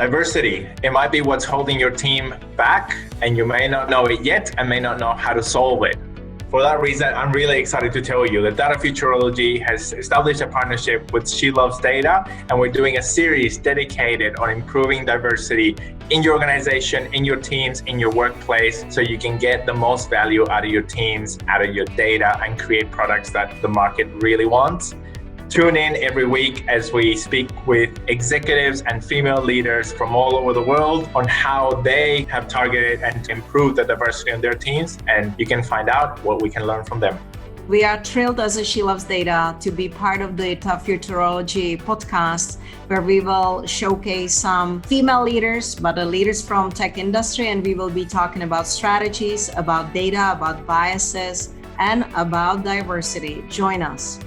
Diversity, it might be what's holding your team back, and you may not know it yet and may not know how to solve it. For that reason, I'm really excited to tell you that Data Futurology has established a partnership with She Loves Data, and we're doing a series dedicated on improving diversity in your organization, in your teams, in your workplace, so you can get the most value out of your teams, out of your data, and create products that the market really wants. Tune in every week as we speak with executives and female leaders from all over the world on how they have targeted and improved the diversity in their teams, and you can find out what we can learn from them. We are thrilled as a She Loves Data to be part of the Futurology podcast, where we will showcase some female leaders, but the leaders from tech industry, and we will be talking about strategies, about data, about biases, and about diversity. Join us.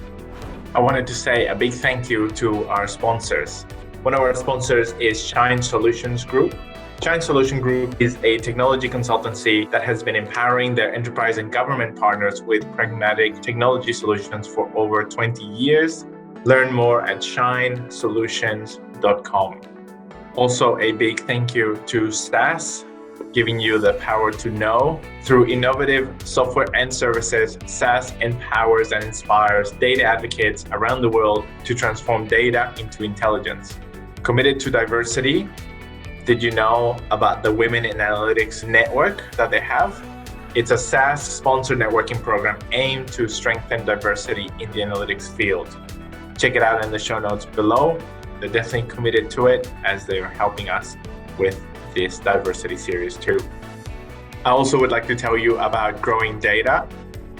I wanted to say a big thank you to our sponsors. One of our sponsors is Shine Solutions Group. Shine Solution Group is a technology consultancy that has been empowering their enterprise and government partners with pragmatic technology solutions for over 20 years. Learn more at shinesolutions.com. Also, a big thank you to SAS, giving you the power to know. Through innovative software and services, SAS empowers and inspires data advocates around the world to transform data into intelligence. Committed to diversity, did you know about the Women in Analytics network that they have? It's a SAS-sponsored networking program aimed to strengthen diversity in the analytics field. Check it out in the show notes below. They're definitely committed to it as they're helping us with this diversity series too. I also would like to tell you about Growing Data.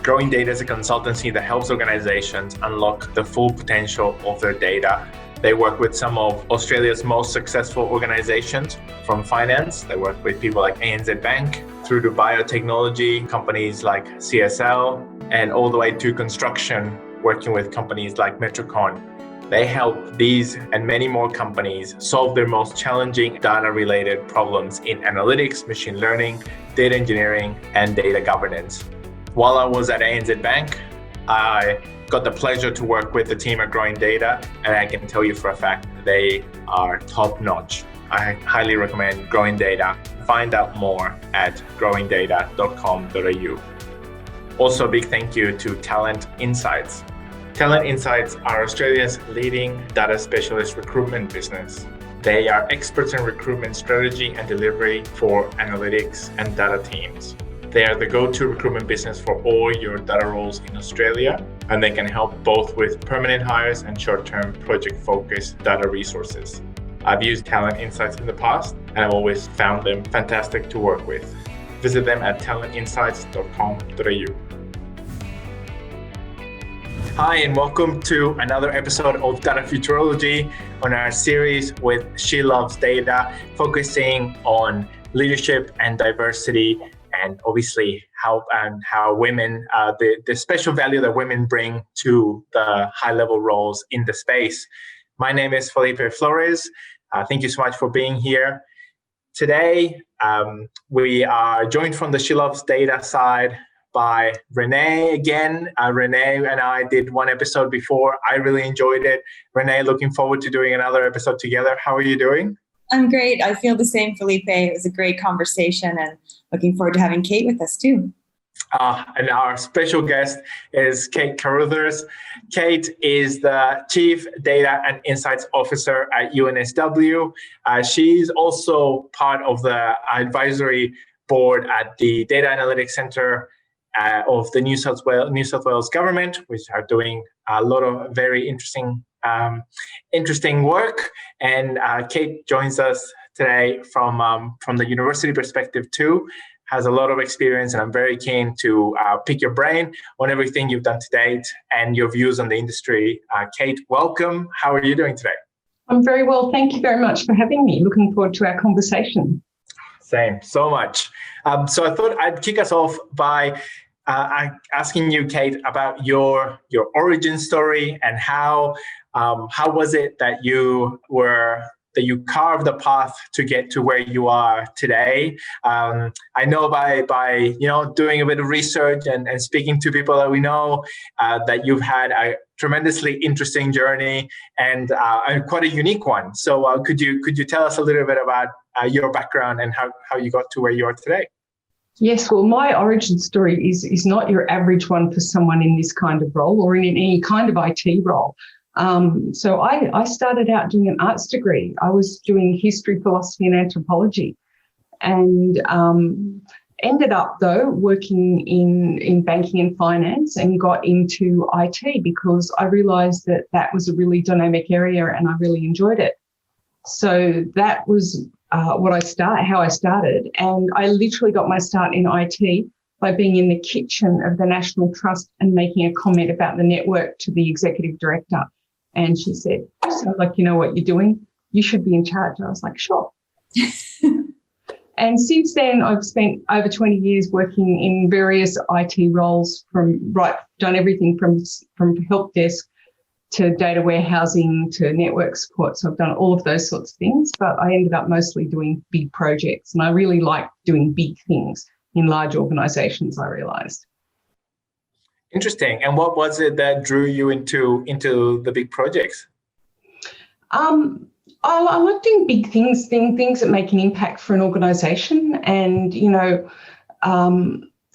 Growing Data is a consultancy that helps organizations unlock the full potential of their data. They work with some of Australia's most successful organizations from finance. They work with people like ANZ Bank, through to biotechnology, companies like CSL, and all the way to construction, working with companies like Metrocon. They help these and many more companies solve their most challenging data-related problems in analytics, machine learning, data engineering, and data governance. While I was at ANZ Bank, I got the pleasure to work with the team at Growing Data, and I can tell you for a fact they are top-notch. I highly recommend Growing Data. Find out more at growingdata.com.au. Also, a big thank you to Talent Insights. Talent Insights are Australia's leading data specialist recruitment business. They are experts in recruitment strategy and delivery for analytics and data teams. They are the go-to recruitment business for all your data roles in Australia, and they can help both with permanent hires and short-term project-focused data resources. I've used Talent Insights in the past, and I've always found them fantastic to work with. Visit them at talentinsights.com.au. Hi, and welcome to another episode of Data Futurology on our series with She Loves Data, focusing on leadership and diversity, and obviously how women, the special value that women bring to the high-level roles in the space. My name is Felipe Flores. Thank you so much for being here. Today, we are joined from the She Loves Data side by Renee again. Renee and I did one episode before. I really enjoyed it. Renee, looking forward to doing another episode together. How are you doing? I'm great. I feel the same, Felipe. It was a great conversation, and looking forward to having Kate with us too. And our special guest is Kate Carruthers. Kate is the Chief Data and Insights Officer at UNSW. She's also part of the advisory board at the Data Analytics Center of the New South Wales government, which are doing a lot of very interesting work. And Kate joins us today from the university perspective too. Has a lot of experience, and I'm very keen to pick your brain on everything you've done to date and your views on the industry. Kate, welcome. How are you doing today? I'm very well. Thank you very much for having me. Looking forward to our conversation. Same, so much. So I thought I'd kick us off by asking you, Kate, about your origin story and how was it that you were you carved the path to get to where you are today. I know by doing a bit of research and speaking to people that we know that you've had a tremendously interesting journey and quite a unique one. So could you tell us a little bit about your background and how you got to where you are today? Yes, well, my origin story is not your average one for someone in this kind of role or in any kind of IT role. So I started out doing an arts degree. I was doing history, philosophy and anthropology, and ended up, though, working in banking and finance, and got into IT because I realised that was a really dynamic area and I really enjoyed it. So that was how I started, and I literally got my start in IT by being in the kitchen of the National Trust and making a comment about the network to the executive director. And she said, "You sound like you know what you're doing. You should be in charge." I was like, "Sure." And since then, I've spent over 20 years working in various IT roles, done everything from help desk to data warehousing to network support. So I've done all of those sorts of things, but I ended up mostly doing big projects. And I really like doing big things in large organizations, I realized. Interesting. And what was it that drew you into the big projects? I like doing big things that make an impact for an organisation. And,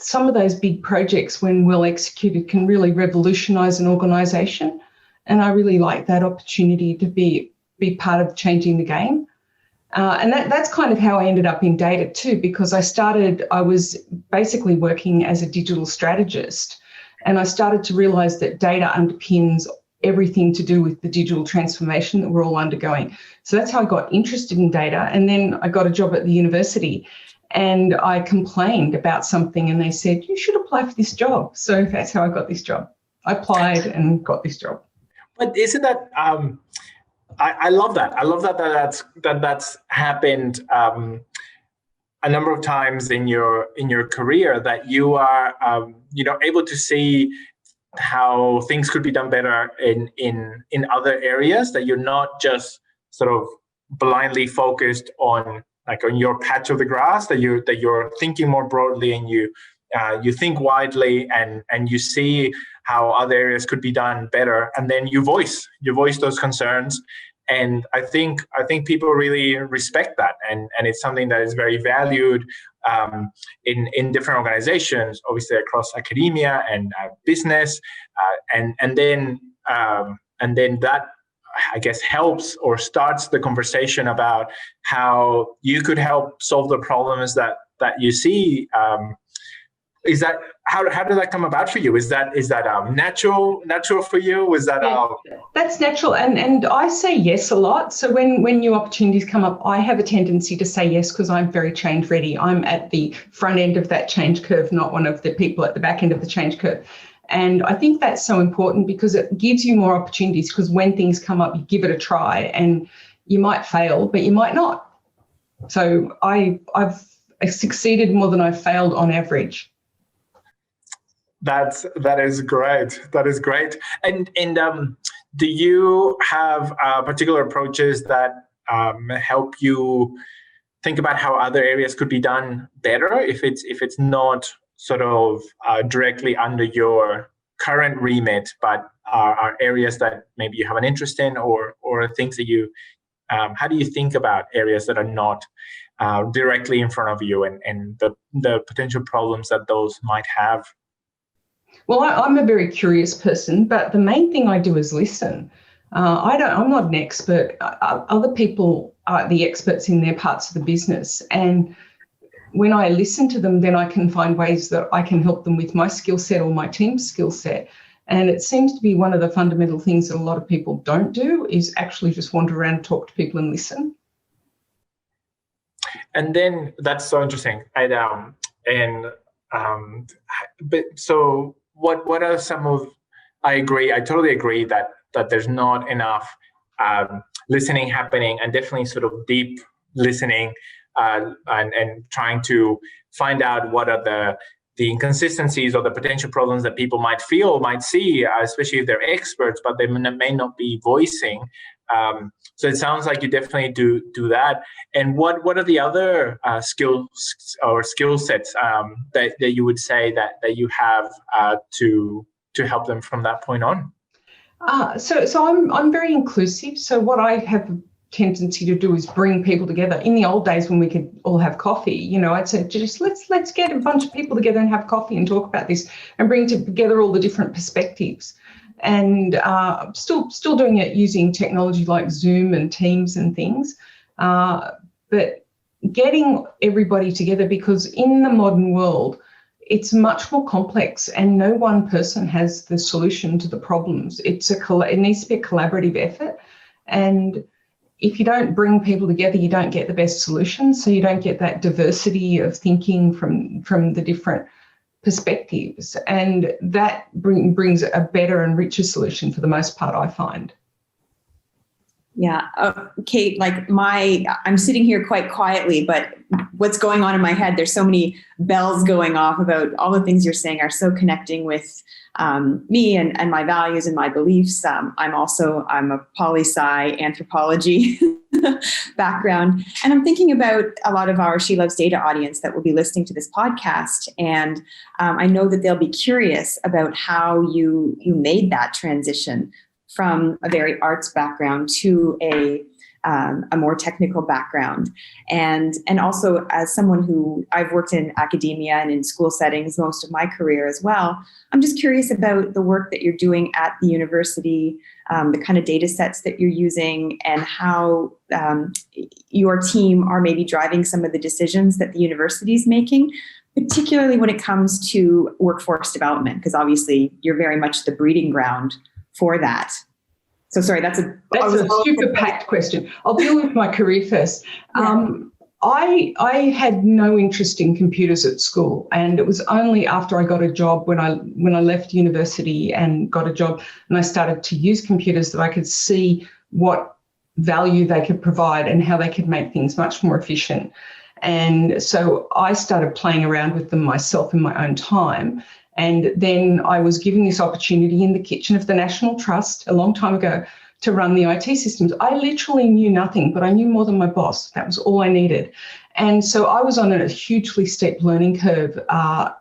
some of those big projects, when well executed, can really revolutionise an organisation. And I really like that opportunity to be part of changing the game. And that's kind of how I ended up in data too, because I was basically working as a digital strategist. And I started to realise that data underpins everything to do with the digital transformation that we're all undergoing. So that's how I got interested in data. And then I got a job at the university and I complained about something and they said, "You should apply for this job." So that's how I got this job. I applied and got this job. But isn't that, I love that. I love that's happened a number of times in your career, that you are able to see how things could be done better in other areas, that you're not just sort of blindly focused on your patch of the grass, that you're thinking more broadly and you think widely and you see how other areas could be done better, and then you voice those concerns. And I think people really respect that, and it's something that is very valued in different organizations, obviously across academia and business, and then that, I guess, helps or starts the conversation about how you could help solve the problems that you see. Is that how did that come about for you? Is that natural for you? Was that That's natural, and I say yes a lot. So when new opportunities come up, I have a tendency to say yes because I'm very change ready. I'm at the front end of that change curve, not one of the people at the back end of the change curve. And I think that's so important because it gives you more opportunities, because when things come up, you give it a try and you might fail, but you might not. So I've succeeded more than I've failed on average. That is great. That is great. And do you have particular approaches that help you think about how other areas could be done better if it's not sort of directly under your current remit, but are areas that maybe you have an interest in, or things that you how do you think about areas that are not directly in front of you and the potential problems that those might have? Well, I'm a very curious person, but the main thing I do is listen. I'm not an expert. Other people are the experts in their parts of the business. And when I listen to them, then I can find ways that I can help them with my skill set or my team's skill set. And it seems to be one of the fundamental things that a lot of people don't do, is actually just wander around and talk to people and listen. And then that's so interesting. But so what are some of? I totally agree that there's not enough listening happening, and definitely sort of deep listening and trying to find out what are the inconsistencies or the potential problems that people might see, especially if they're experts, but they may not be voicing. So it sounds like you definitely do that. And what are the other skill sets that you would say that you have to help them from that point on? So I'm very inclusive. So what I have a tendency to do is bring people together. In the old days when we could all have coffee, I'd say just let's get a bunch of people together and have coffee and talk about this and bring together all the different perspectives. And still doing it using technology like Zoom and Teams and things, but getting everybody together, because in the modern world, it's much more complex and no one person has the solution to the problems. It needs to be a collaborative effort. And if you don't bring people together, you don't get the best solutions. So you don't get that diversity of thinking from the different perspectives. And that brings a better and richer solution for the most part, I find. Yeah. Kate, I'm sitting here quite quietly, but what's going on in my head, there's so many bells going off about all the things you're saying are so connecting with me and my values and my beliefs. I'm a poli-sci anthropology background. And I'm thinking about a lot of our She Loves Data audience that will be listening to this podcast. And I know that they'll be curious about how you made that transition from a very arts background to a more technical background. And also as someone who I've worked in academia and in school settings most of my career as well, I'm just curious about the work that you're doing at the university, the kind of data sets that you're using, and how your team are maybe driving some of the decisions that the university is making, particularly when it comes to workforce development, because obviously you're very much the breeding ground for that. So sorry, that's a super packed question. I'll deal with my career first. Yeah. I had no interest in computers at school, and it was only after I got a job when I left university and got a job and I started to use computers that I could see what value they could provide and how they could make things much more efficient. And so I started playing around with them myself in my own time. And then I was given this opportunity in the kitchen of the National Trust a long time ago to run the IT systems. I literally knew nothing, but I knew more than my boss. That was all I needed. And so I was on a hugely steep learning curve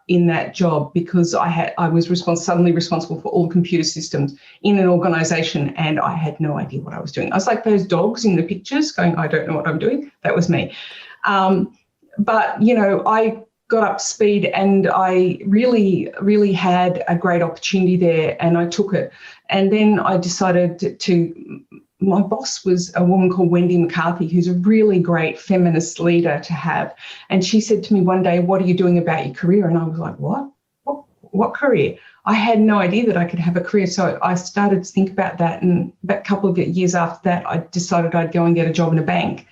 in that job, because I was suddenly responsible for all computer systems in an organisation, and I had no idea what I was doing. I was like those dogs in the pictures going, I don't know what I'm doing. That was me. But, I got up to speed, and I really, really had a great opportunity there, and I took it. And then I decided my boss was a woman called Wendy McCarthy, who's a really great feminist leader to have. And she said to me one day, "What are you doing about your career?" And I was like, what career? I had no idea that I could have a career. So I started to think about that. And about a couple of years after that, I decided I'd go and get a job in a bank.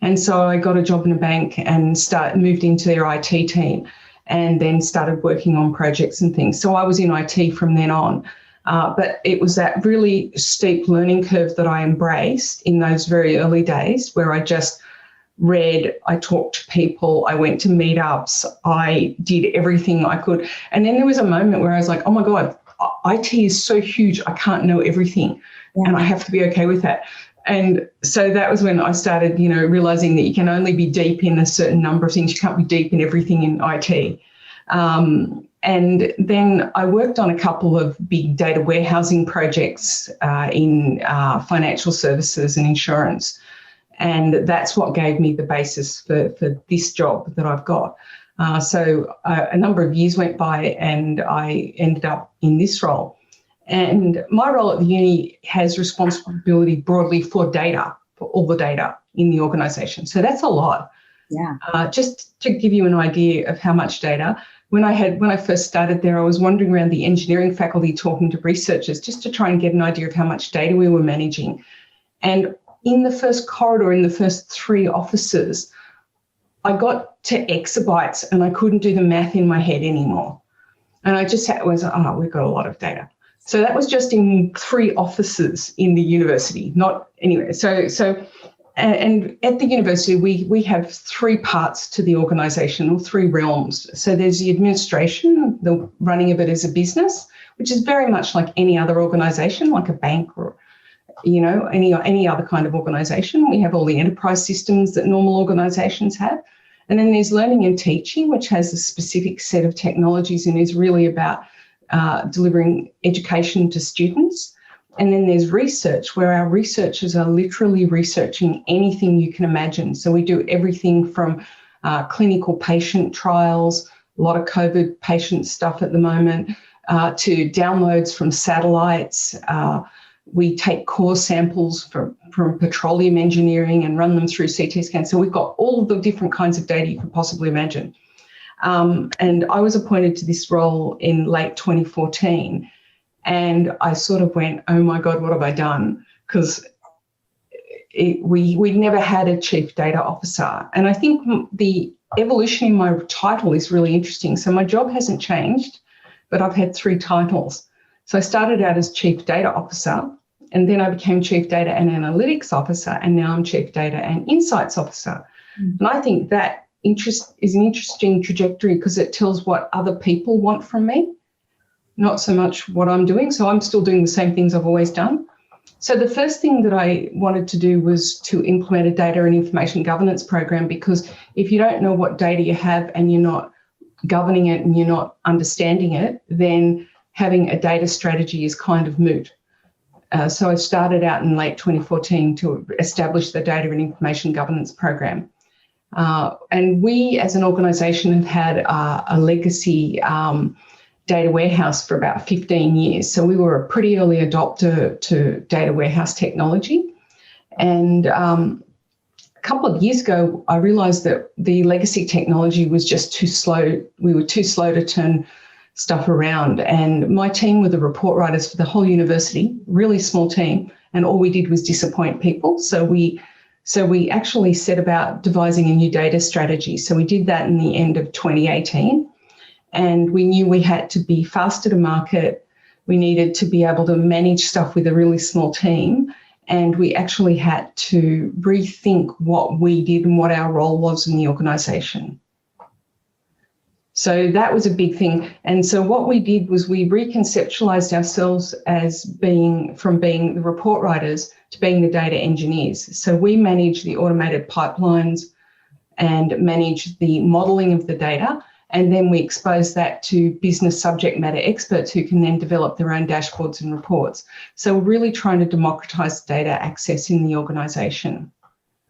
And so I got a job in a bank and moved into their IT team, and then started working on projects and things. So I was in IT from then on. But it was that really steep learning curve that I embraced in those very early days, where I just read, I talked to people, I went to meetups, I did everything I could. And then there was a moment where I was like, oh my God, IT is so huge, I can't know everything. Yeah. And I have to be okay with that. And so that was when I started, realizing that you can only be deep in a certain number of things. You can't be deep in everything in IT. And then I worked on a couple of big data warehousing projects in financial services and insurance. And that's what gave me the basis for this job that I've got. So a number of years went by and I ended up in this role. And my role at the uni has responsibility broadly for data, for all the data in the organisation. So that's a lot. Yeah. Just to give you an idea of how much data, when I first started there, I was wandering around the engineering faculty talking to researchers just to try and get an idea of how much data we were managing. And in the first corridor, in the first 3 offices, I got to exabytes and I couldn't do the math in my head anymore. And I just we've got a lot of data. So that was just in 3 offices in the university, not anywhere. And at the university, we have 3 parts to the organisation, or 3 realms. So there's the administration, the running of it as a business, which is very much like any other organisation, like a bank any other kind of organisation. We have all the enterprise systems that normal organisations have. And then there's learning and teaching, which has a specific set of technologies and is really about delivering education to students. And then there's research, where our researchers are literally researching anything you can imagine. So we do everything from clinical patient trials, a lot of COVID patient stuff at the moment, to downloads from satellites. We take core samples from petroleum engineering and run them through CT scans. So we've got all of the different kinds of data you could possibly imagine. And I was appointed to this role in late 2014. And I sort of went, oh my God, what have I done? Because we never had a chief data officer. And I think the evolution in my title is really interesting. So my job hasn't changed, but I've had 3 titles. So I started out as chief data officer, and then I became chief data and analytics officer, and now I'm chief data and insights officer. Mm. And I think that is an interesting trajectory because it tells what other people want from me, not so much what I'm doing. So I'm still doing the same things I've always done. So the first thing that I wanted to do was to implement a data and information governance program, because if you don't know what data you have and you're not governing it and you're not understanding it, then having a data strategy is kind of moot. So I started out in late 2014 to establish the data and information governance program. And we as an organisation have had a legacy data warehouse for about 15 years. So we were a pretty early adopter to data warehouse technology. And a couple of years ago, I realised that the legacy technology was just too slow. We were too slow to turn stuff around. And my team were the report writers for the whole university, really small team, and all we did was disappoint people. So we actually set about devising a new data strategy. So we did that in the end of 2018. And we knew we had to be faster to market. We needed to be able to manage stuff with a really small team. And we actually had to rethink what we did and what our role was in the organisation. So that was a big thing. And so what we did was we reconceptualised ourselves as being the report writers to being the data engineers. So we manage the automated pipelines and manage the modelling of the data. And then we expose that to business subject matter experts who can then develop their own dashboards and reports. So we're really trying to democratise data access in the organisation.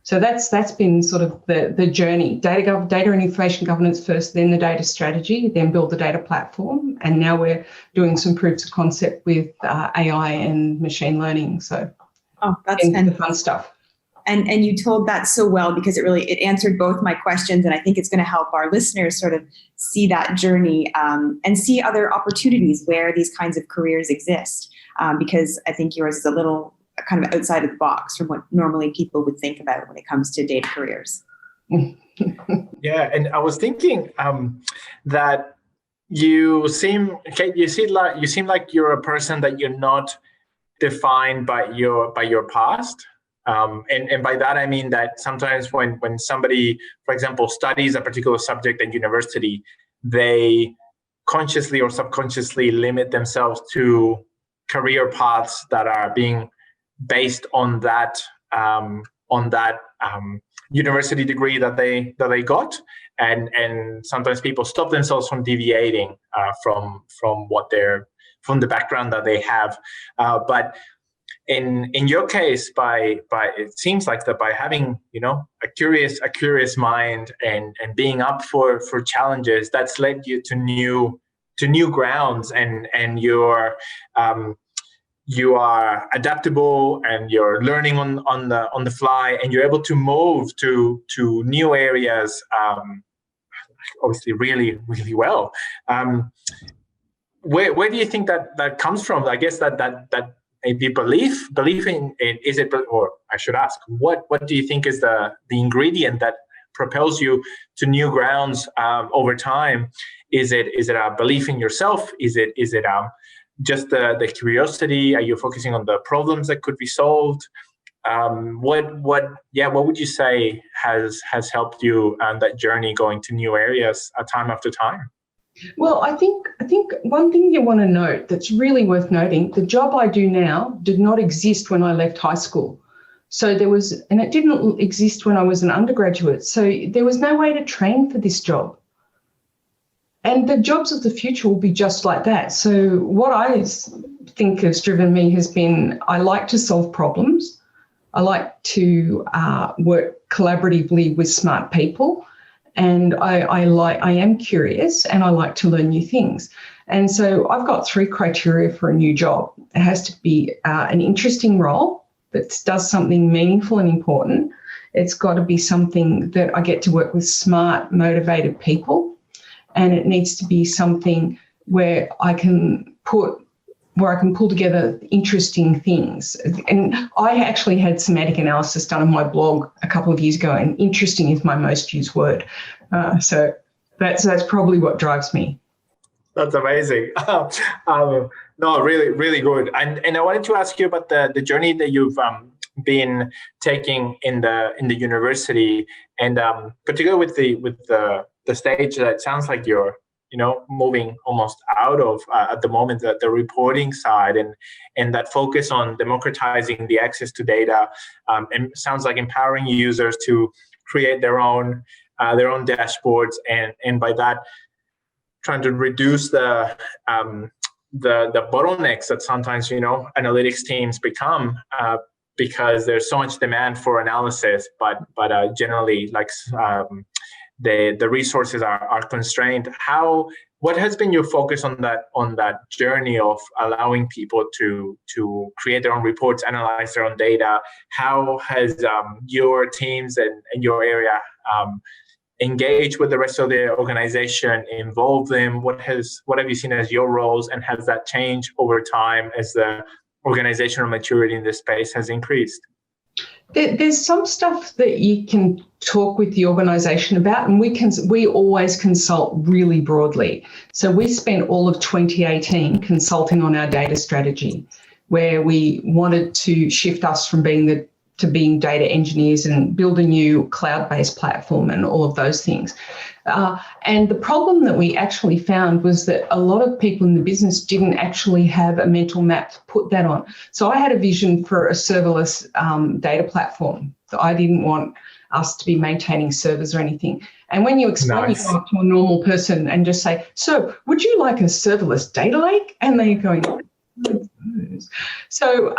So that's been sort of the journey. Data and information governance first, then the data strategy, then build the data platform. And now we're doing some proofs of concept with AI and machine learning. So that's the fun stuff. And you told that so well, because it answered both my questions, and I think it's going to help our listeners sort of see that journey and see other opportunities where these kinds of careers exist, because I think yours is a little kind of outside of the box from what normally people would think about when it comes to data careers. Yeah, and I was thinking that you seem like you're a person that you're not defined by your past. And by that, I mean that sometimes when somebody, for example, studies a particular subject at university, they consciously or subconsciously limit themselves to career paths that are being based on that university degree that they got, and sometimes people stop themselves from deviating from the background that they have, but in your case, by it seems like that by having a curious mind and being up for challenges, that's led you to new grounds, and you are adaptable and you're learning on the fly, and you're able to move to new areas, obviously really, really well. Where do you think that comes from? I guess that maybe belief in is it, or I should ask, what do you think is the ingredient that propels you to new grounds over time? Is it a belief in yourself? Is it just the curiosity? Are you focusing on the problems that could be solved? What would you say has helped you on that journey going to new areas time after time? Well, I think one thing you want to note that's really worth noting, the job I do now did not exist when I left high school. So and it didn't exist when I was an undergraduate. So there was no way to train for this job. And the jobs of the future will be just like that. So what I think has driven me has been, I like to solve problems. I like to work collaboratively with smart people. And I am curious and I like to learn new things. And so I've got 3 criteria for a new job. It has to be an interesting role that does something meaningful and important. It's got to be something that I get to work with smart, motivated people. And it needs to be something where I can pull together interesting things. And I actually had semantic analysis done on my blog a couple of years ago, and interesting is my most used word. So that's probably what drives me. That's amazing. No, really, really good. And I wanted to ask you about the journey that you've been taking in the university, and particularly with the stage that it sounds like you're moving almost out of at the moment, the reporting side and that focus on democratizing the access to data, and sounds like empowering users to create their own dashboards, and by that trying to reduce the bottlenecks that sometimes analytics teams become, because there's so much demand for analysis, but generally the resources are constrained. What has been your focus on that journey of allowing people to create their own reports, analyze their own data? How has your teams and your area engaged with the rest of the organization, involve them? What have you seen as your roles, and has that changed over time as the organizational maturity in this space has increased? There's some stuff that you can talk with the organisation about, and we always consult really broadly. So we spent all of 2018 consulting on our data strategy, where we wanted to shift us from being data engineers and build a new cloud-based platform and all of those things. And the problem that we actually found was that a lot of people in the business didn't actually have a mental map to put that on. So I had a vision for a serverless data platform. So I didn't want us to be maintaining servers or anything. And when you explain it to a normal person and just say, so would you like a serverless data lake? And they're going, so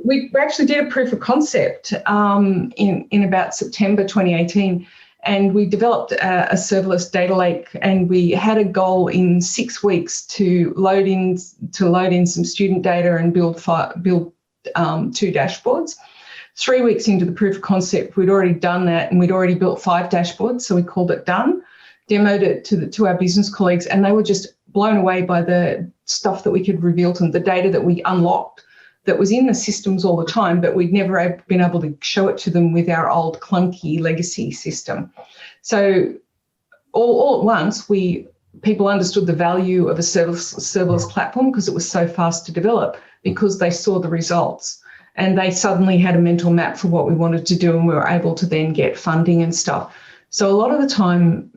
we actually did a proof of concept in about September 2018, and we developed a serverless data lake, and we had a goal in 6 weeks to load in some student data and build 2 dashboards. 3 weeks into the proof of concept, we'd already done that, and we'd already built 5 dashboards, so we called it done, demoed it to our business colleagues, and they were just blown away by the stuff that we could reveal to them, the data that we unlocked that was in the systems all the time, but we'd never been able to show it to them with our old clunky legacy system. So all at once, people understood the value of a serverless platform because it was so fast to develop, because they saw the results. And they suddenly had a mental map for what we wanted to do, and we were able to then get funding and stuff. So a lot of the time,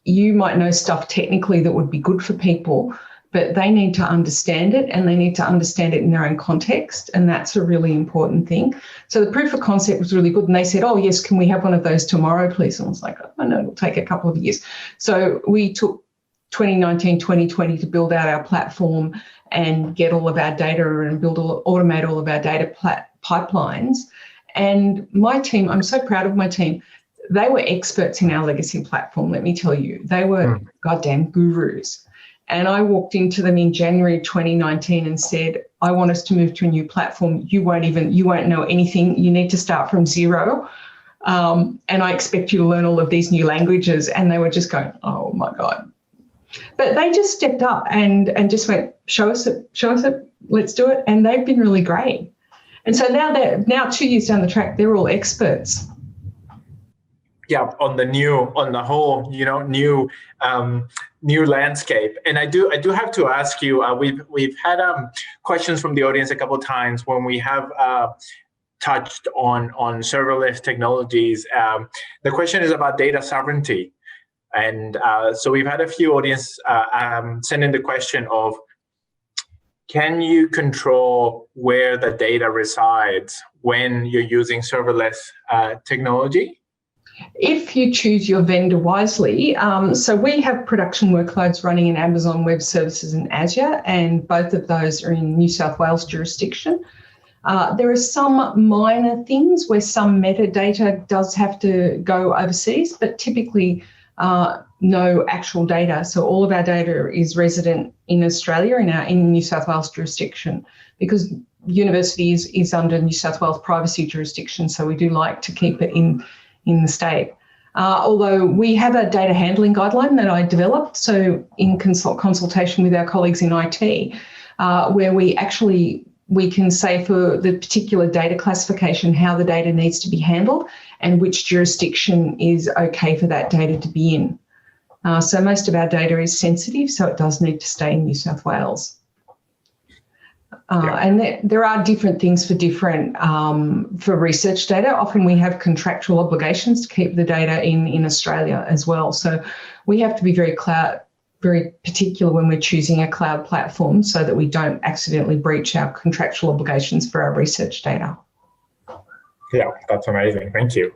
you might know stuff technically that would be good for people, but they need to understand it, and they need to understand it in their own context, and that's a really important thing. So the proof of concept was really good, and they said, oh, yes, can we have one of those tomorrow, please? And I was like, oh, no, it'll take a couple of years. So we took 2019, 2020 to build out our platform and get all of our data and automate all of our data pipelines. And my team, I'm so proud of my team. They were experts in our legacy platform, let me tell you. They were goddamn gurus. And I walked into them in January 2019 and said, I want us to move to a new platform. You won't know anything. You need to start from zero. And I expect you to learn all of these new languages. And they were just going, oh my God. But they just stepped up and just went, show us it, let's do it. And they've been really great. And so now 2 years down the track, they're all experts. Yeah, on the whole, new landscape. And I do have to ask you, we've had questions from the audience a couple of times when we have touched on serverless technologies. The question is about data sovereignty. And so we've had a few audience send in the question of, can you control where the data resides when you're using serverless technology? If you choose your vendor wisely, so we have production workloads running in Amazon Web Services and Azure, and both of those are in New South Wales jurisdiction. There are some minor things where some metadata does have to go overseas, but typically no actual data. So all of our data is resident in Australia, in New South Wales jurisdiction, because university is under New South Wales privacy jurisdiction. So we do like to keep it in the state. Although we have a data handling guideline that I developed, so in consultation with our colleagues in IT, where we can say for the particular data classification how the data needs to be handled and which jurisdiction is okay for that data to be in. So most of our data is sensitive, so it does need to stay in New South Wales. And there are different things for different, for research data. Often we have contractual obligations to keep the data in Australia as well. So we have to be very particular when we're choosing a cloud platform so that we don't accidentally breach our contractual obligations for our research data. Yeah, that's amazing. Thank you.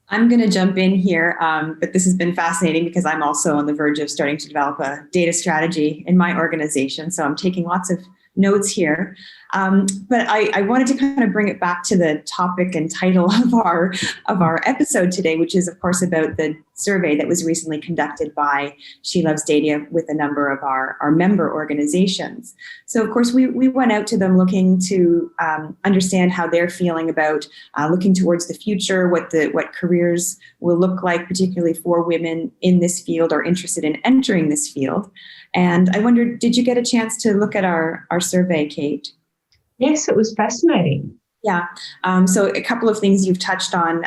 I'm going to jump in here, but this has been fascinating because I'm also on the verge of starting to develop a data strategy in my organization. So I'm taking lots of notes here. But I wanted to kind of bring it back to the topic and title of our episode today, which is, of course, about the survey that was recently conducted by She Loves Data with a number of our member organizations. So, of course, we went out to them looking to understand how they're feeling about looking towards the future, what careers will look like, particularly for women in this field or interested in entering this field. And I wondered, did you get a chance to look at our survey, Kate? Yes, it was fascinating. Yeah. So a couple of things you've touched on,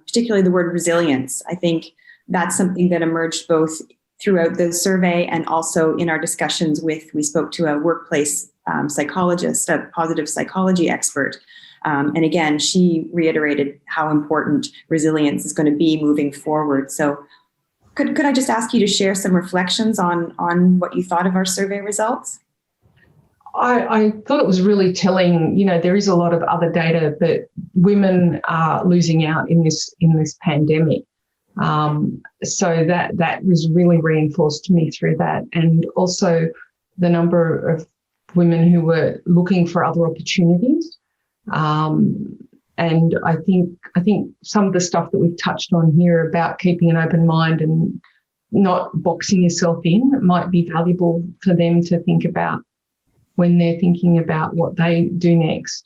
particularly the word resilience. I think that's something that emerged both throughout the survey and also in our discussions we spoke to a workplace psychologist, a positive psychology expert. And again, she reiterated how important resilience is going to be moving forward. So could I just ask you to share some reflections on what you thought of our survey results? I thought it was really telling. There is a lot of other data that women are losing out in this pandemic. So that was really reinforced to me through that, and also the number of women who were looking for other opportunities. And I think some of the stuff that we've touched on here about keeping an open mind and not boxing yourself in might be valuable for them to think about when they're thinking about what they do next.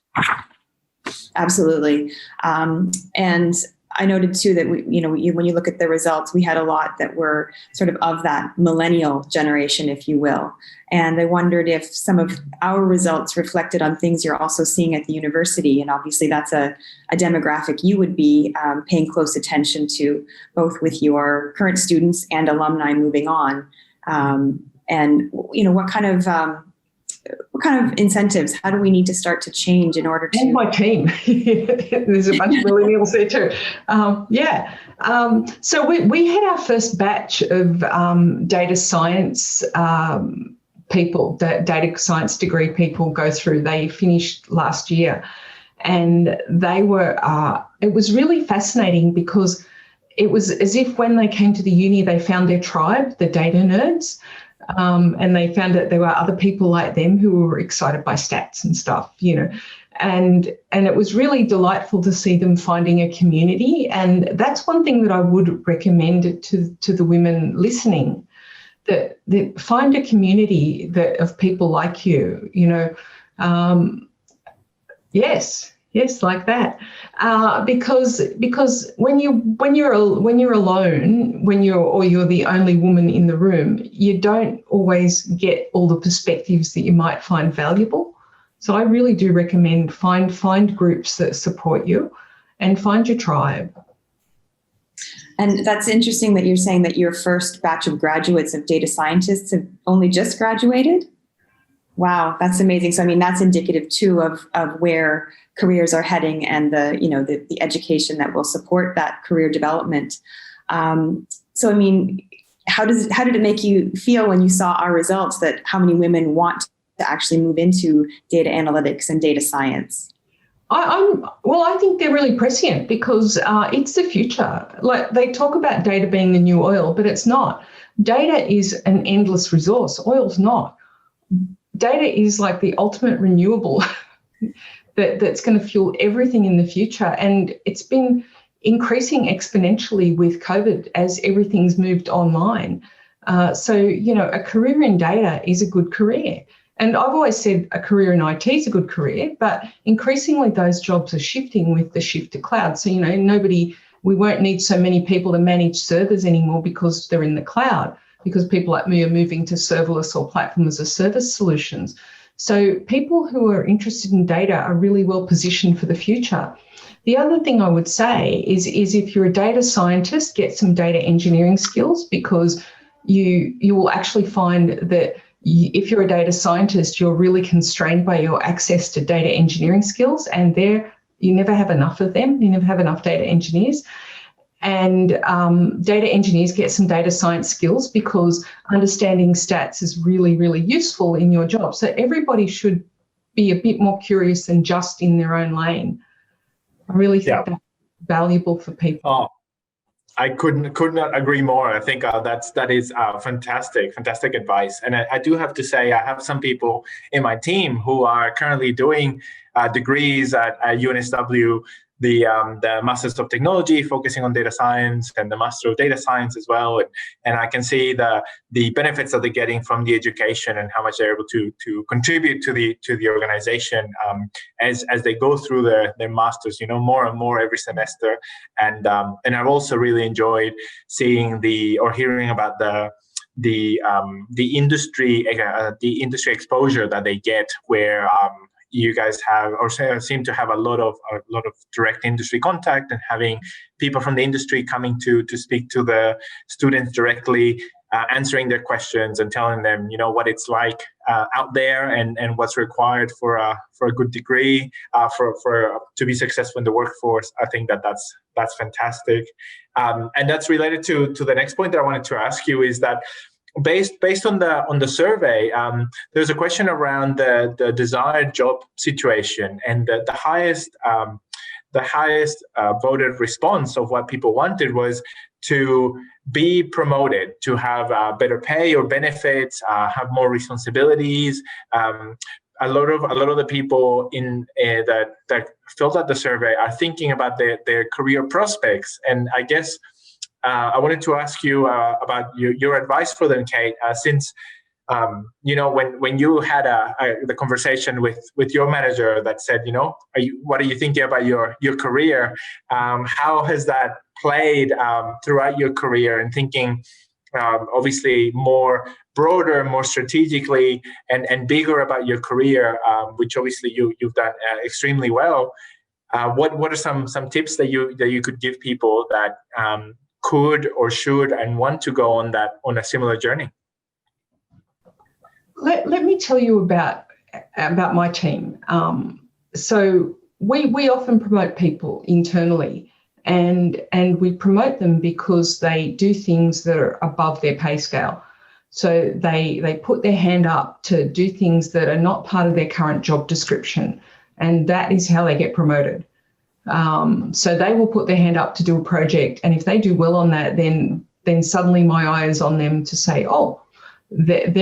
Absolutely. And I noted too that when you look at the results, we had a lot that were sort of that millennial generation, if you will. And I wondered if some of our results reflected on things you're also seeing at the university. And obviously that's a demographic you would be paying close attention to, both with your current students and alumni moving on. And what kind of incentives? How do we need to start to change in order to? And my team. There's a bunch of millennials there too. So we had our first batch of data science people, data science degree people go through. They finished last year, and they were. It was really fascinating because it was as if when they came to the uni, they found their tribe, the data nerds. And they found that there were other people like them who were excited by stats and stuff, and it was really delightful to see them finding a community. And that's one thing that I would recommend to the women listening, that find a community of people like you, Yes, like that, because when you're alone, or you're the only woman in the room, you don't always get all the perspectives that you might find valuable. So I really do recommend find groups that support you, and find your tribe. And that's interesting that you're saying that your first batch of graduates of data scientists have only just graduated. Wow, that's amazing. So, that's indicative too of where careers are heading and the education that will support that career development. So, how did it make you feel when you saw our results, that how many women want to actually move into data analytics and data science? I think they're really prescient, because it's the future. Like, they talk about data being the new oil, but it's not. Data is an endless resource. Oil's not. Data is like the ultimate renewable that's going to fuel everything in the future. And it's been increasing exponentially with COVID as everything's moved online. So, a career in data is a good career. And I've always said a career in IT is a good career, but increasingly those jobs are shifting with the shift to cloud. So, we won't need so many people to manage servers anymore because they're in the cloud, because people like me are moving to serverless or platform as a service solutions. So people who are interested in data are really well positioned for the future. The other thing I would say is if you're a data scientist, get some data engineering skills, because you will actually find that if you're a data scientist, you're really constrained by your access to data engineering skills, and you never have enough of them. You never have enough data engineers. And data engineers get some data science skills, because understanding stats is really, really useful in your job. So everybody should be a bit more curious than just in their own lane. I really think that's valuable for people. Oh, I could not agree more. I think that is fantastic advice. And I do have to say, I have some people in my team who are currently doing degrees at UNSW, the Masters of Technology, focusing on data science, and the Master of Data Science as well. And I can see the benefits that they're getting from the education, and how much they're able to contribute to the organization as they go through their masters, more and more every semester. And I've also really enjoyed seeing hearing about the industry exposure that they get, where you guys have, or seem to have, a lot of direct industry contact, and having people from the industry coming to speak to the students directly, answering their questions and telling them, what it's like out there, and what's required for a good degree, to be successful in the workforce. I think that's fantastic, and that's related to the next point that I wanted to ask you, is that based on the survey, there's a question around the desired job situation, and the highest voted response of what people wanted was to be promoted, to have better pay or benefits, have more responsibilities. A lot of the people that filled out the survey are thinking about their career prospects, and I guess I wanted to ask you about your advice for them, Kate, since when you had the conversation with your manager that said, what are you thinking about your career? How has that played throughout your career, and thinking obviously more broader, more strategically, and bigger about your career, which obviously you've done extremely well. What are some tips that you could give people that could or should and want to go on a similar journey? Let me tell you about my team. So we often promote people internally, and we promote them because they do things that are above their pay scale. So they put their hand up to do things that are not part of their current job description, and that is how they get promoted. So they will put their hand up to do a project, and if they do well on that, then suddenly my eye is on them to say, they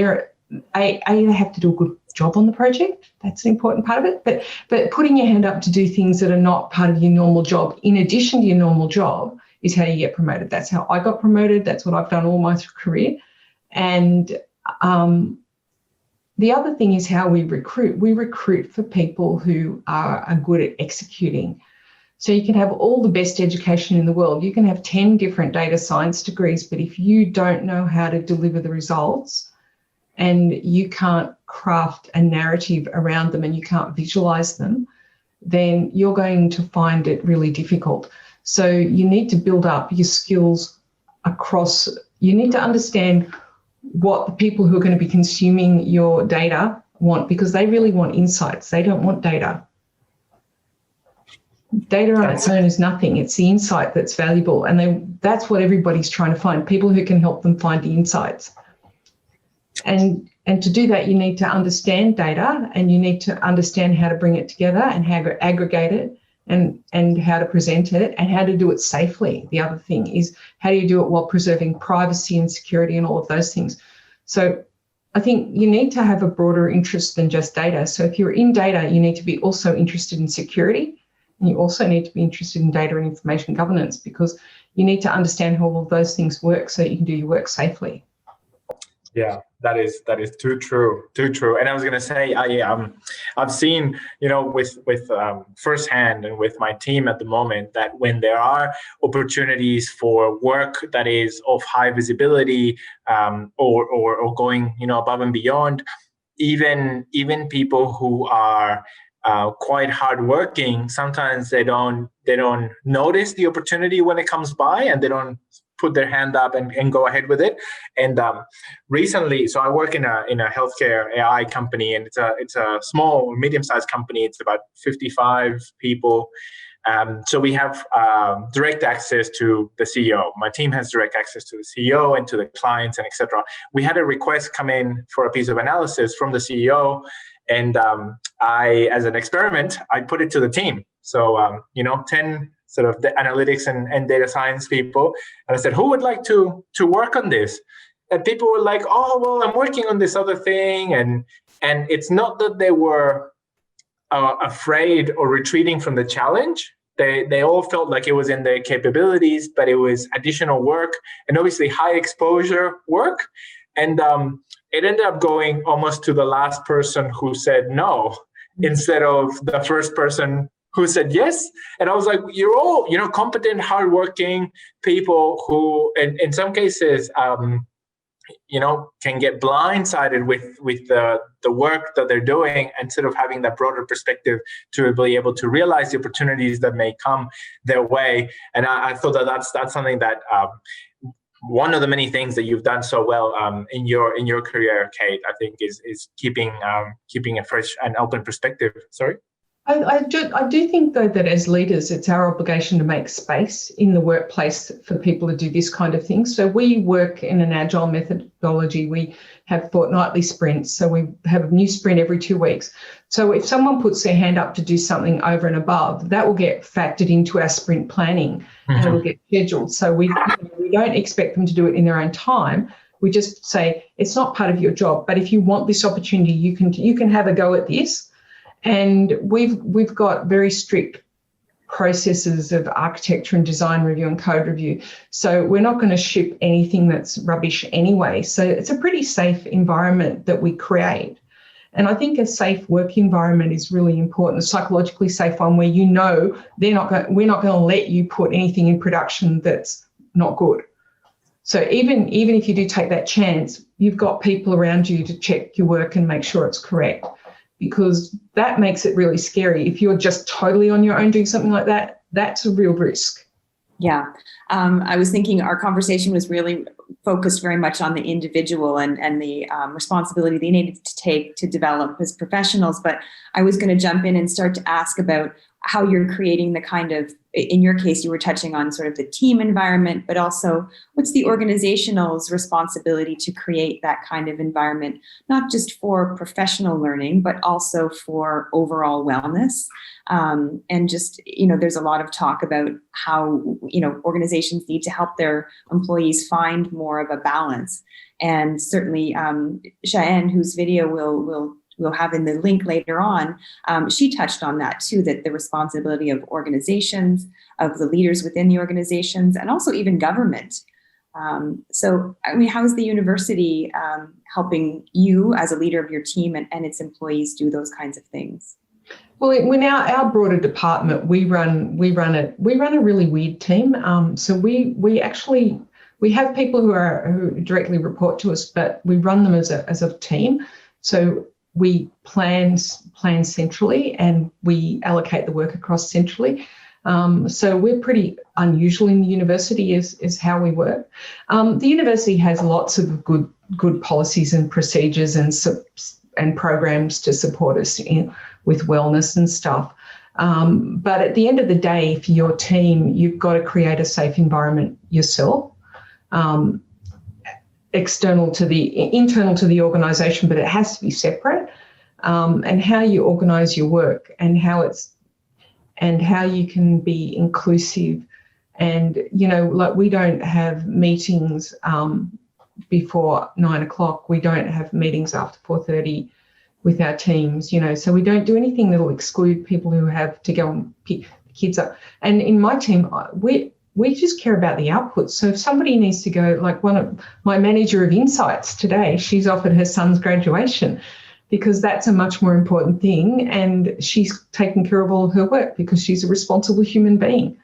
have to do a good job on the project. That's an important part of it. But putting your hand up to do things that are not part of your normal job, in addition to your normal job, is how you get promoted. That's how I got promoted. That's what I've done all my career. And the other thing is how we recruit. We recruit for people who are good at executing. So you can have all the best education in the world. You can have 10 different data science degrees, but if you don't know how to deliver the results, and you can't craft a narrative around them, and you can't visualize them, then you're going to find it really difficult. So you need to build up your skills across. You need to understand what the people who are going to be consuming your data want, because they really want insights. They don't want data. Data on its own is nothing. It's the insight that's valuable, and that's what everybody's trying to find, people who can help them find the insights. And to do that, you need to understand data, and you need to understand how to bring it together and how to aggregate it, and how to present it, and how to do it safely. The other thing is, how do you do it while preserving privacy and security and all of those things? So I think you need to have a broader interest than just data. So if you're in data, you need to be also interested in security, and you also need to be interested in data and information governance, because you need to understand how all of those things work so that you can do your work safely. Yeah, that is too true. And I was gonna say, I've seen, with firsthand and with my team at the moment, that when there are opportunities for work that is of high visibility, or going above and beyond, even people who are quite hardworking, sometimes they don't notice the opportunity when it comes by, and they don't put their hand up and go ahead with it. And recently, so I work in a healthcare AI company, and it's a small, medium-sized company. It's about 55 people. So we have direct access to the CEO. My team has direct access to the CEO and to the clients, and etc. We had a request come in for a piece of analysis from the CEO, and I, as an experiment, I put it to the team. So 10 sort of the analytics and data science people, and I said, who would like to work on this? And people were like, oh, well, I'm working on this other thing, and it's not that they were afraid or retreating from the challenge. They all felt like it was in their capabilities, but it was additional work and obviously high exposure work. And it ended up going almost to the last person who said no, instead of the first person who said yes. And I was like, you're all, competent, hardworking people who, in some cases, can get blindsided with the work that they're doing, instead of having that broader perspective to be able to realize the opportunities that may come their way. And I thought that's something that one of the many things that you've done so well in your career, Kate, I think is keeping a fresh and open perspective. Sorry. I do think, though, that as leaders, it's our obligation to make space in the workplace for people to do this kind of thing. So we work in an Agile methodology. We have fortnightly sprints. So we have a new sprint every 2 weeks. So if someone puts their hand up to do something over and above, that will get factored into our sprint planning, and it will get scheduled. So we don't expect them to do it in their own time. We just say, it's not part of your job, but if you want this opportunity, you can have a go at this. And we've got very strict processes of architecture and design review and code review. So we're not going to ship anything that's rubbish anyway. So it's a pretty safe environment that we create. And I think a safe work environment is really important, a psychologically safe one where we're not going to let you put anything in production that's not good. So even if you do take that chance, you've got people around you to check your work and make sure it's correct, because that makes it really scary. If you're just totally on your own doing something like that, that's a real risk. Yeah. I was thinking our conversation was really focused very much on the individual and the responsibility they needed to take to develop as professionals. But I was going to jump in and start to ask about how you're creating the kind of, in your case, you were touching on sort of the team environment, but also what's the organizational's responsibility to create that kind of environment, not just for professional learning, but also for overall wellness. And just, there's a lot of talk about how, organizations need to help their employees find more of a balance. And certainly Cheyenne, whose video we'll have in the link later on, she touched on that too, that the responsibility of organizations, of the leaders within the organizations, and also even government. So, how is the university helping you as a leader of your team and its employees do those kinds of things? Well, in our broader department, we run a really weird team. So we have people who directly report to us, but we run them as a team. So we plan centrally, and we allocate the work across centrally. So we're pretty unusual in the university is how we work. The university has lots of good policies and procedures and programs to support us with wellness and stuff. But at the end of the day, for your team, you've got to create a safe environment yourself, internal to the organisation, but it has to be separate. And how you organise your work and how you can be inclusive. And, like we don't have meetings before 9 o'clock. We don't have meetings after 4:30 with our teams, so we don't do anything that will exclude people who have to go and pick kids up. And in my team, we just care about the outputs. So if somebody needs to go, like one of my manager of insights today, she's offered her son's graduation because that's a much more important thing, and she's taking care of all of her work because she's a responsible human being.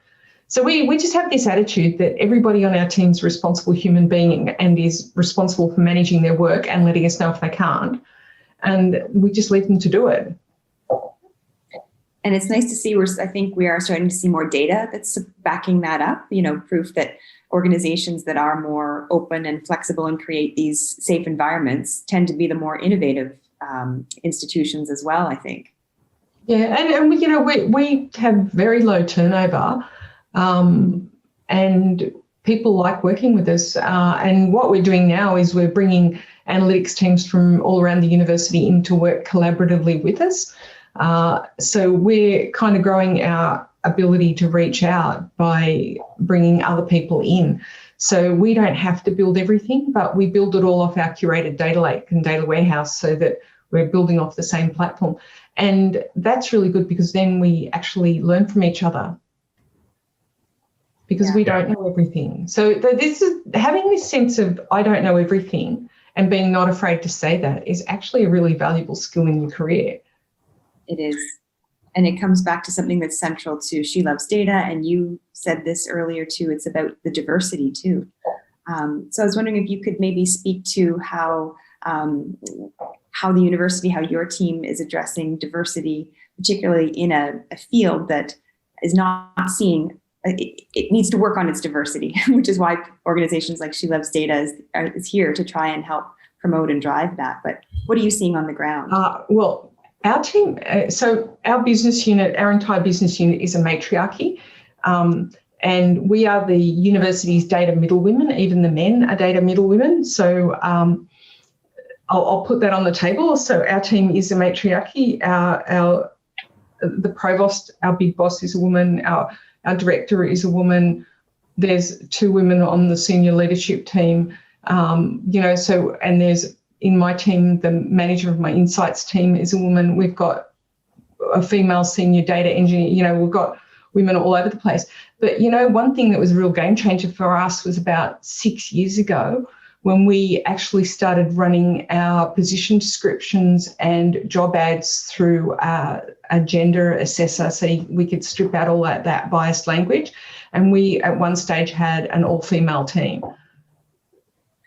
So we just have this attitude that everybody on our team is a responsible human being and is responsible for managing their work and letting us know if they can't. And we just leave them to do it. And it's nice to see, I think we are starting to see more data that's backing that up, proof that organizations that are more open and flexible and create these safe environments tend to be the more innovative institutions as well, I think. Yeah, and we have very low turnover. And people like working with us. And what we're doing now is we're bringing analytics teams from all around the university in to work collaboratively with us. So we're kind of growing our ability to reach out by bringing other people in. So we don't have to build everything, but we build it all off our curated data lake and data warehouse so that we're building off the same platform. And that's really good because then we actually learn from each other. Because we don't know everything. So this is having this sense of I don't know everything and being not afraid to say that is actually a really valuable skill in your career. It is. And it comes back to something that's central to She Loves Data. And you said this earlier too, it's about the diversity too. So I was wondering if you could maybe speak to how the university, how your team is addressing diversity, particularly in a field that is not seeing it needs to work on its diversity, which is why organizations like She Loves Data is here to try and help promote and drive that. But what are you seeing on the ground? Well, our team, so our business unit, our entire business unit is a matriarchy. And we are the university's data middlewomen. Even the men are data middlewomen. So I'll put that on the table. So our team is a matriarchy. The provost, our big boss, is a woman. Our director is a woman. There's 2 women on the senior leadership team, and there's in my team, the manager of my insights team is a woman. We've got a female senior data engineer, we've got women all over the place. But, one thing that was a real game changer for us was about 6 years ago when we actually started running our position descriptions and job ads through a gender assessor so we could strip out all that biased language. And we, at one stage, had an all-female team.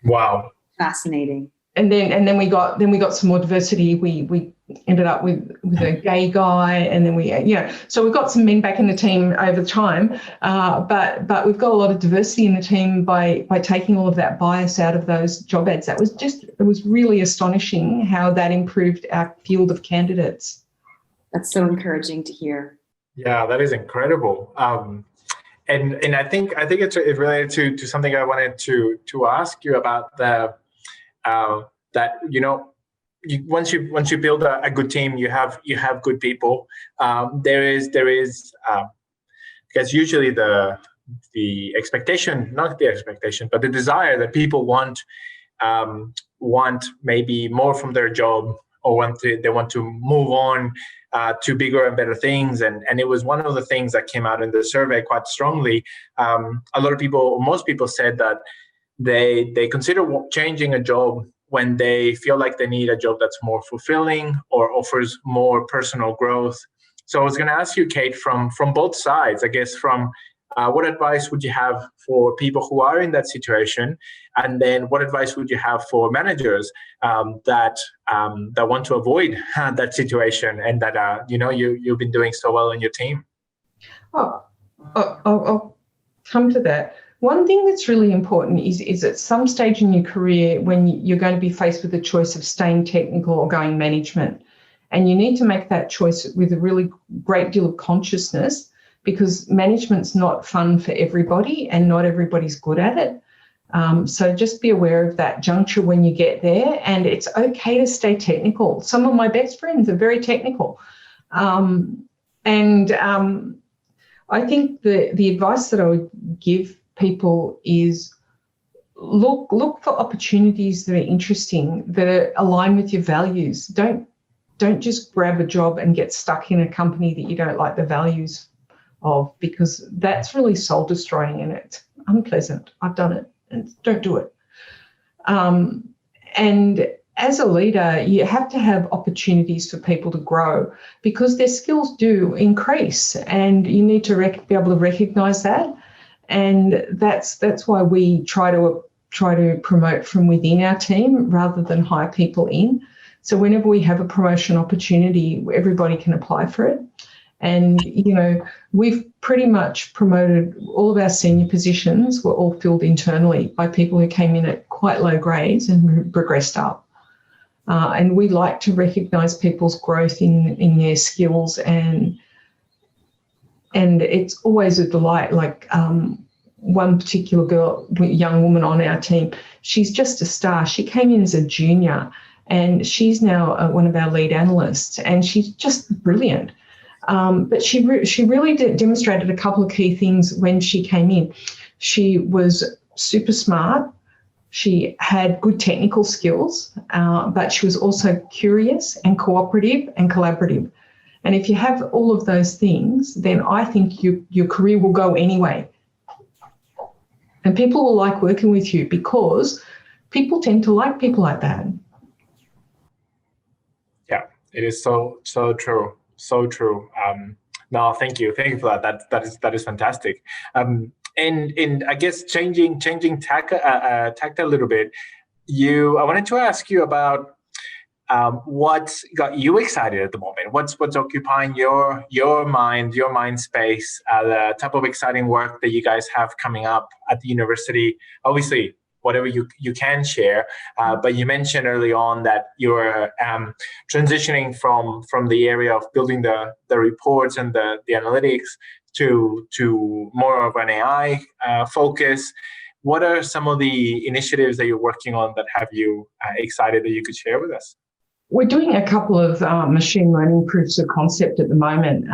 Wow. Fascinating. And then we got some more diversity. We ended up with a gay guy, and then so we've got some men back in the team over time. But we've got a lot of diversity in the team by taking all of that bias out of those job ads. It was really astonishing how that improved our field of candidates. That's so encouraging to hear. Yeah, that is incredible. And I think it's related to something I wanted to ask you about once you build a good team, you have good people. There is because usually the expectation, not the expectation, but the desire that people want maybe more from their job, or they want to move on to bigger and better things. And it was one of the things that came out in the survey quite strongly. A lot of people, most people said that they consider changing a job when they feel like they need a job that's more fulfilling or offers more personal growth. So I was going to ask you, Kate, from both sides, I guess, from what advice would you have for people who are in that situation? And then what advice would you have for managers that want to avoid that situation and that, you've been doing so well in your team? I'll come to that. One thing that's really important is at some stage in your career when you're going to be faced with the choice of staying technical or going management. And you need to make that choice with a really great deal of consciousness, because management's not fun for everybody and not everybody's good at it. So just be aware of that juncture when you get there, and it's okay to stay technical. Some of my best friends are very technical. I think the advice that I would give people is look for opportunities that are interesting, that align with your values. Don't just grab a job and get stuck in a company that you don't like the values of, because that's really soul destroying and it's unpleasant. I've done it, and don't do it. And as a leader, you have to have opportunities for people to grow, because their skills do increase, and you need to be able to recognise that. And that's why we try to promote from within our team rather than hire people in. So whenever we have a promotion opportunity, everybody can apply for it. And, we've pretty much promoted all of our senior positions were all filled internally by people who came in at quite low grades and progressed up. And we like to recognise people's growth in their skills, and it's always a delight. Like one particular young woman on our team, she's just a star. She came in as a junior, and she's now one of our lead analysts, and she's just brilliant. But she really demonstrated a couple of key things when she came in. She was super smart. She had good technical skills, but she was also curious and cooperative and collaborative. And if you have all of those things, then I think your career will go anyway. And people will like working with you, because people tend to like people like that. Yeah, it is so true. So true. No, thank you for that. That is fantastic. And I guess changing tack a little bit. I wanted to ask you about what's got you excited at the moment. What's occupying your mind space? The type of exciting work that you guys have coming up at the university. Obviously, whatever you can share. But you mentioned early on that you're transitioning from the area of building the reports and the analytics to more of an AI focus. What are some of the initiatives that you're working on that have you excited that you could share with us? We're doing a couple of machine learning proofs of concept at the moment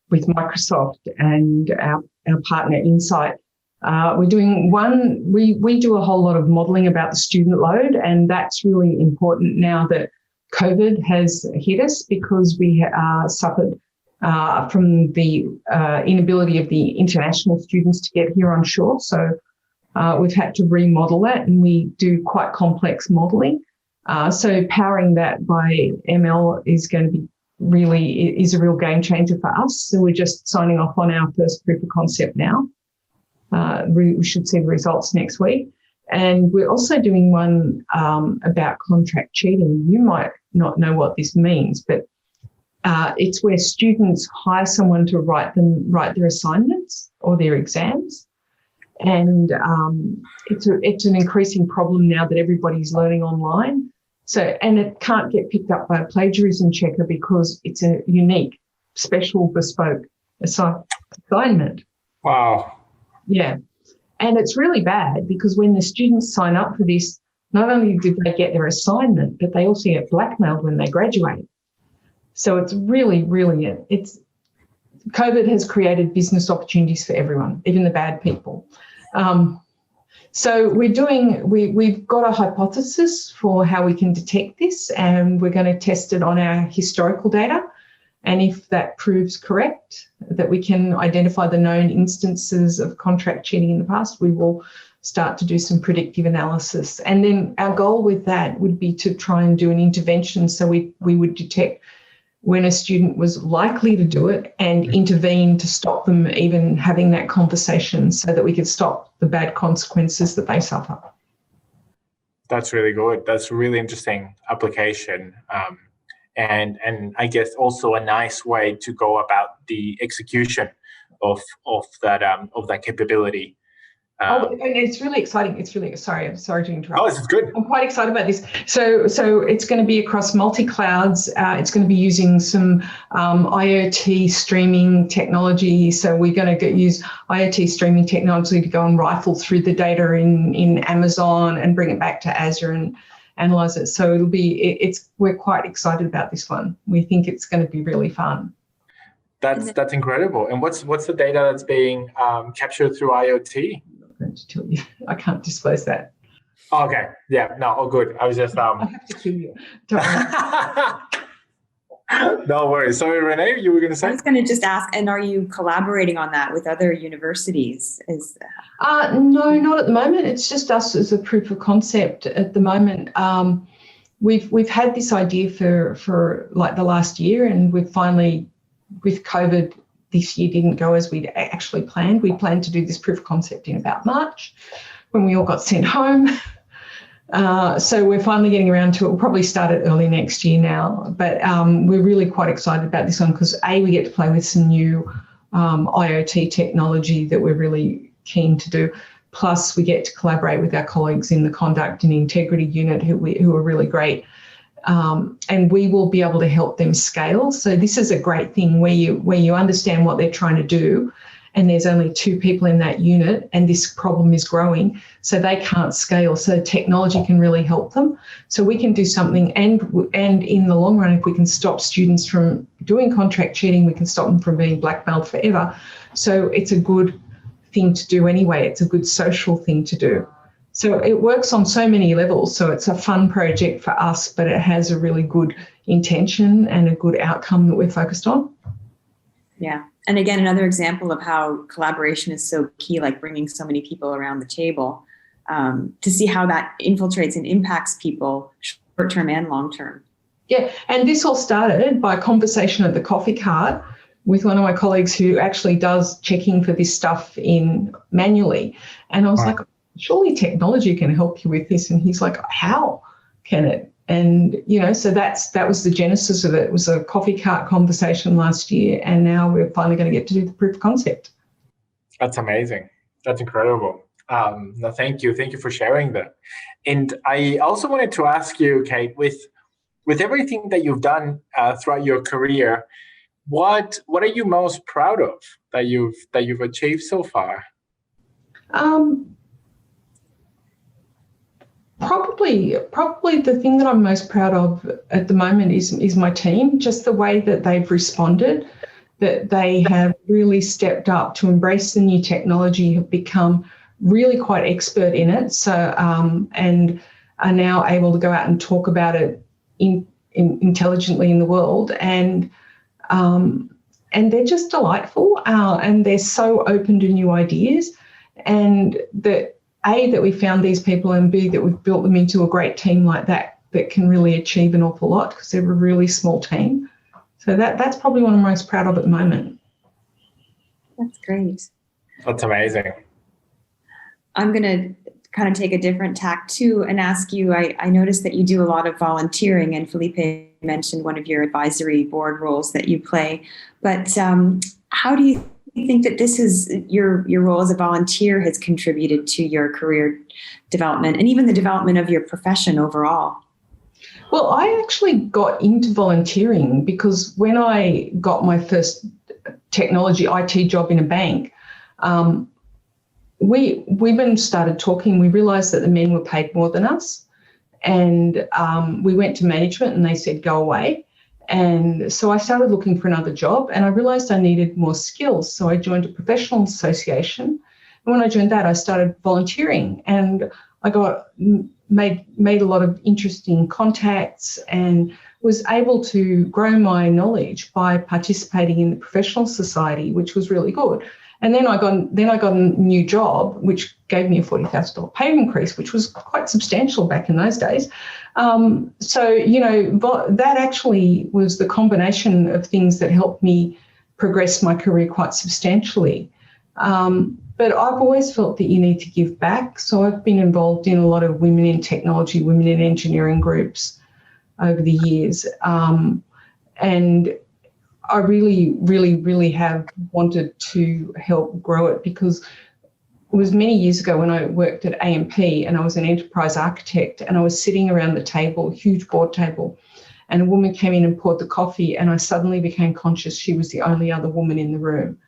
with Microsoft and our partner Insight. We're doing one, we do a whole lot of modelling about the student load, and that's really important now that COVID has hit us, because we suffered from the inability of the international students to get here on shore. So we've had to remodel that, and we do quite complex modelling. So powering that by ML is going to be is a real game changer for us. So we're just signing off on our first proof of concept now. We should see the results next week. And we're also doing one about contract cheating. You might not know what this means, but it's where students hire someone to write their assignments or their exams. And it's an increasing problem now that everybody's learning online. So, and it can't get picked up by a plagiarism checker because it's a unique, special, bespoke assignment. Wow. Yeah. And it's really bad because when the students sign up for this, not only do they get their assignment, but they also get blackmailed when they graduate. So it's really, COVID has created business opportunities for everyone, even the bad people. So we've got a hypothesis for how we can detect this, and we're going to test it on our historical data. And if that proves correct, that we can identify the known instances of contract cheating in the past, we will start to do some predictive analysis. And then our goal with that would be to try and do an intervention. So we would detect when a student was likely to do it and intervene to stop them even having that conversation so that we could stop the bad consequences that they suffer. That's really good. That's a really interesting application. And I guess also a nice way to go about the execution of that capability. And it's really exciting. I'm sorry to interrupt. Oh, this is good. I'm quite excited about this. So it's going to be across multi-clouds. It's going to be using some IoT streaming technology. So we're going to use IoT streaming technology to go and rifle through the data in Amazon and bring it back to Azure and analyze it. So we're quite excited about this one. We think it's going to be really fun. That's incredible. And what's the data that's being captured through IoT? I'm going to tell you. I can't disclose that. Okay. Yeah. No. Oh, good. I was just. I have to kill you. Don't worry. No worries. Sorry, Renee, you were going to say? I was going to just ask, and are you collaborating on that with other universities? No, not at the moment. It's just us as a proof of concept at the moment. We've had this idea for like the last year, and we've finally, with COVID, this year didn't go as we'd actually planned. We planned to do this proof of concept in about March when we all got sent home. So we're finally getting around to it. We'll probably start it early next year now. But we're really quite excited about this one because, we get to play with some new IoT technology that we're really keen to do. Plus, we get to collaborate with our colleagues in the Conduct and Integrity Unit who are really great. And we will be able to help them scale. So this is a great thing where you understand what they're trying to do, and there's only 2 people in that unit, and this problem is growing, so they can't scale. So technology can really help them. So we can do something, and in the long run, if we can stop students from doing contract cheating, we can stop them from being blackmailed forever. So it's a good thing to do anyway. It's a good social thing to do. So it works on so many levels. So it's a fun project for us, but it has a really good intention and a good outcome that we're focused on. Yeah. And again, another example of how collaboration is so key, like bringing so many people around the table to see how that infiltrates and impacts people short-term and long-term. Yeah. And this all started by a conversation at the coffee cart with one of my colleagues who actually does checking for this stuff in manually. And I was like, surely technology can help you with this. And he's like, how can it? And, so that was the genesis of it. It was a coffee cart conversation last year. And now we're finally going to get to do the proof of concept. That's amazing. That's incredible. No, thank you. Thank you for sharing that. And I also wanted to ask you, Kate, with everything that you've done throughout your career, what are you most proud of that you've achieved so far? Probably the thing that I'm most proud of at the moment is my team, just the way that they've responded, that they have really stepped up to embrace the new technology, have become really quite expert in it, so and are now able to go out and talk about it intelligently in the world, and they're just delightful, and they're so open to new ideas, and that that we found these people, and B, that we've built them into a great team like that can really achieve an awful lot because they're a really small team. So that's probably what I'm most proud of at the moment. That's great. That's amazing. I'm going to kind of take a different tack too and ask you, I noticed that you do a lot of volunteering, and Felipe mentioned one of your advisory board roles that you play, but how do you think that this is your role as a volunteer has contributed to your career development and even the development of your profession overall? Well, I actually got into volunteering because when I got my first technology IT job in a bank, women started talking. We realised that the men were paid more than us, and we went to management and they said, go away. And so I started looking for another job, and I realised I needed more skills. So I joined a professional association. And when I joined that, I started volunteering, and I made a lot of interesting contacts and was able to grow my knowledge by participating in the professional society, which was really good. And then I got a new job, which gave me a $40,000 pay increase, which was quite substantial back in those days. That actually was the combination of things that helped me progress my career quite substantially. But I've always felt that you need to give back. So I've been involved in a lot of women in technology, women in engineering groups over the years. And I really, really, really have wanted to help grow it because was many years ago when I worked at AMP and I was an enterprise architect, and I was sitting around the table, huge board table, and a woman came in and poured the coffee, and I suddenly became conscious she was the only other woman in the room.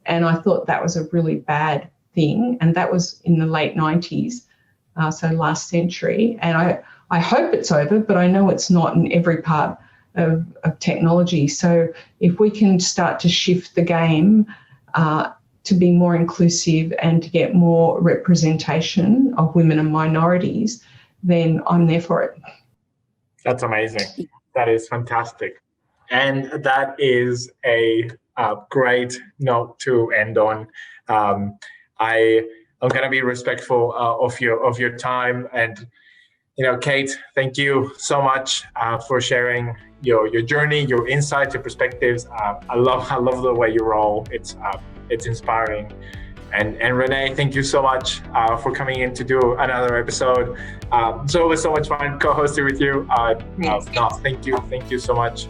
And I thought that was a really bad thing. And that was in the late 90s, so last century. And I hope it's over, but I know it's not in every part of technology. So if we can start to shift the game to be more inclusive and to get more representation of women and minorities, then I'm there for it. That's amazing. That is fantastic. And that is a great note to end on. I'm going to be respectful of your time. And, Kate, thank you so much for sharing your journey, your insights, your perspectives. I love the way you roll. It's inspiring. And Renee, thank you so much for coming in to do another episode. So it was so much fun co-hosting with you. Thank you so much.